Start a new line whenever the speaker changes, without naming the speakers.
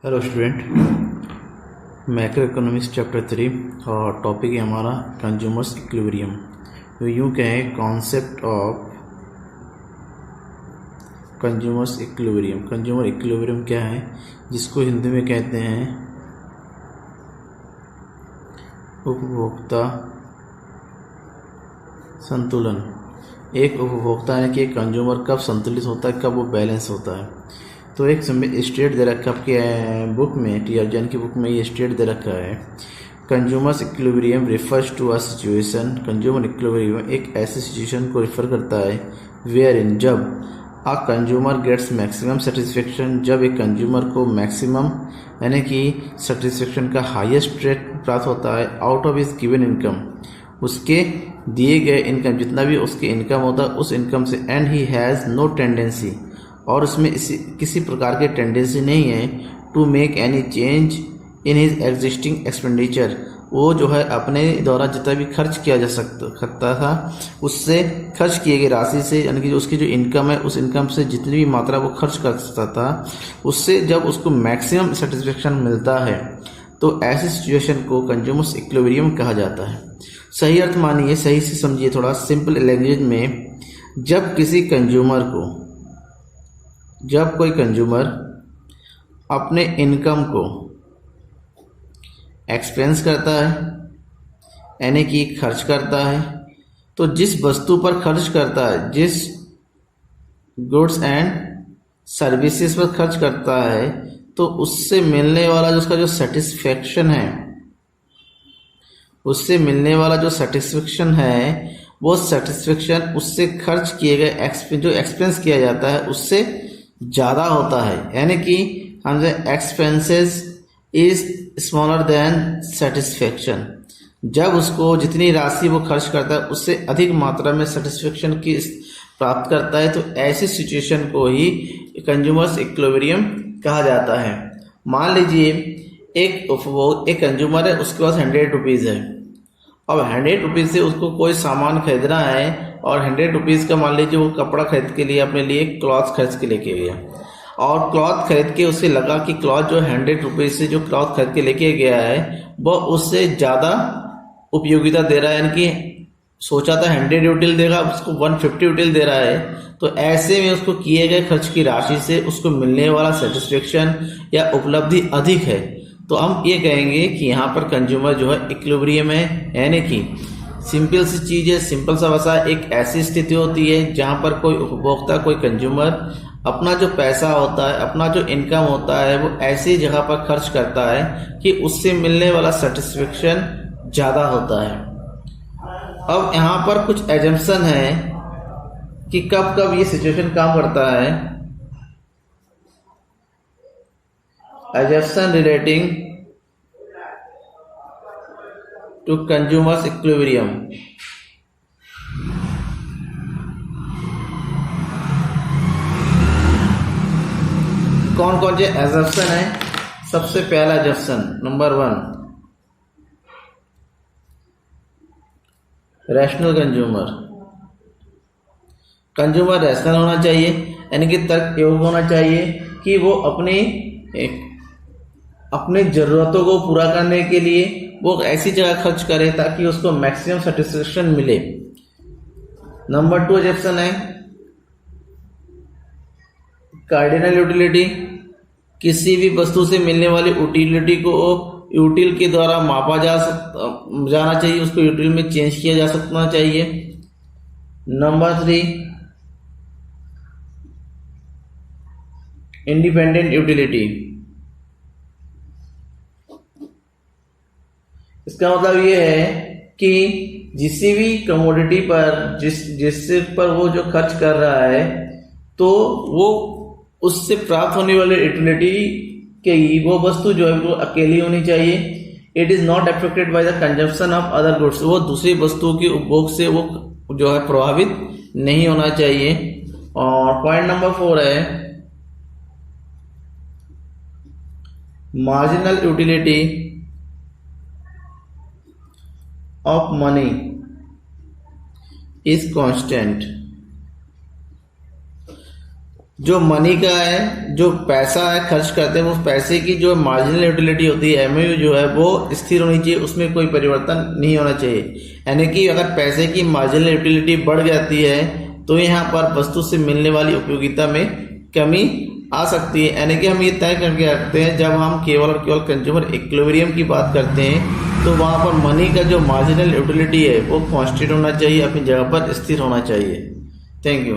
Hello student, macro economics chapter 3 और topic है हमारा कंज्यूमर्स इक्विलिब्रियम। तो यूँ कहें concept of consumers equilibrium. Consumer equilibrium क्या है, जिसको हिंदी में कहते हैं उपभोक्ता संतुलन। एक उपभोक्ता यानी कि एक कंज्यूमर कब संतुलित होता है, कब वो बैलेंस होता है। तो एक स्टेट दे रखा आपके बुक में, टी आर जैन की बुक में ये स्टेट दे रखा है, consumer's equilibrium refers to a situation. Consumer equilibrium एक ऐसी सिचुएशन को रिफर करता है वेयर इन, जब a consumer gets maximum satisfaction, जब एक कंज्यूमर को मैक्सिमम यानी कि सेटिस्फेक्शन का हाईएस्ट रेट प्राप्त होता है out of his given income, उसके दिए गए इनकम, जितना भी उसके इनकम होता है उस इनकम से, and he has no tendency, और उसमें किसी प्रकार की टेंडेंसी नहीं है, to make any change in his existing expenditure, वो जो है अपने द्वारा जितना भी खर्च किया जा सकता था उससे खर्च किए गए राशि से, यानी कि जो उसकी जो इनकम है उस इनकम से जितनी भी मात्रा वो खर्च कर सकता था उससे जब उसको मैक्सिमम सेटिस्फेक्शन मिलता है तो ऐसी सिचुएशन को कंज्यूमर्स इक्विलिब्रियम कहा जाता है। सही अर्थ मानिए, सही से समझिए, थोड़ा सिंपल लैंग्वेज में, जब कोई कंज्यूमर अपने इनकम को एक्सपेंस करता है यानी कि खर्च करता है, तो जिस वस्तु पर खर्च करता है, जिस गुड्स एंड सर्विसेज पर खर्च करता है, तो उससे मिलने वाला जो उसका जो सेटिस्फेक्शन है, उससे मिलने वाला जो सेटिस्फेक्शन है, वो सेटिस्फेक्शन उससे खर्च किए गए जो एक्सपेंस किया जाता है उससे ज़्यादा होता है, यानी कि हम expenses is smaller than satisfaction. जब उसको जितनी राशि वो खर्च करता है उससे अधिक मात्रा में सेटिस्फेक्शन की प्राप्त करता है, तो ऐसी सिचुएशन को ही कंज्यूमर्स इक्विलिब्रियम कहा जाता है। मान लीजिए एक कंज्यूमर है, उसके पास 100 रुपीज़ है। अब 100 रुपीज़ से उसको कोई सामान खरीदना है और 100 रुपीज़ का मान लीजिए वो कपड़ा खरीद के लिए अपने लिए क्लॉथ खरीद के लेके गया, और क्लॉथ खरीद के उसे लगा कि क्लॉथ जो 100 रुपीज़ से जो क्लॉथ खरीद के लेके गया है वो उससे ज़्यादा उपयोगिता दे रहा है, यानी कि सोचा था 100 यूटिल देगा, उसको 150 यूटिल दे रहा है। तो ऐसे में उसको किए गए खर्च की राशि से उसको मिलने वाला सेटिस्फेक्शन या उपलब्धि अधिक है, तो हम ये कहेंगे कि यहाँ पर कंज्यूमर जो है इक्विलिब्रियम है। यानी कि सिंपल सी चीज़ है, सिंपल सा भाषा, एक ऐसी स्थिति होती है जहाँ पर कोई उपभोक्ता, कोई कंज्यूमर अपना जो पैसा होता है, अपना जो इनकम होता है, वो ऐसी जगह पर खर्च करता है कि उससे मिलने वाला सेटिस्फेक्शन ज़्यादा होता है। अब यहाँ पर कुछ एजम्पशन है कि कब कब ये सिचुएशन काम करता है। Assumption relating to consumer's equilibrium. कौन कौन से एजम्पशन है? सबसे पहला assumption number 1, rational consumer rational होना चाहिए, यानी कि तर्क योग्य होना चाहिए कि वो अपनी ज़रूरतों को पूरा करने के लिए वो ऐसी जगह खर्च करे ताकि उसको मैक्सिमम सेटिस्फेक्शन मिले। नंबर 2 एजम्पशन है कार्डिनल यूटिलिटी। किसी भी वस्तु से मिलने वाली यूटिलिटी को यूटिल के द्वारा मापा जाना चाहिए, उसको यूटिल में चेंज किया जा सकना चाहिए। Number 3 independent utility. इसका मतलब ये है कि जिस भी कमोडिटी पर जिससे पर वो जो खर्च कर रहा है, तो वो उससे प्राप्त होने वाले यूटिलिटी के वो वस्तु जो है वो अकेली होनी चाहिए। It is not affected by the consumption of other goods, वो दूसरी वस्तुओं के उपभोग से वो जो है प्रभावित नहीं होना चाहिए। और पॉइंट नंबर 4 है marginal utility of money is constant. जो मनी का है, जो पैसा है खर्च करते हैं, उस पैसे की जो मार्जिनल यूटिलिटी होती है एमयू जो है वो स्थिर होनी चाहिए, उसमें कोई परिवर्तन नहीं होना चाहिए। यानी कि अगर पैसे की मार्जिनल यूटिलिटी बढ़ जाती है तो यहाँ पर वस्तु से मिलने वाली उपयोगिता में कमी आ सकती है। यानी कि हम ये तय करके रखते हैं जब हम केवल और केवल कंज्यूमर इक्विलिब्रियम की बात करते हैं तो वहाँ पर मनी का जो मार्जिनल यूटिलिटी है वो कांस्टेंट होना चाहिए, अपनी जगह पर स्थिर होना चाहिए। Thank you.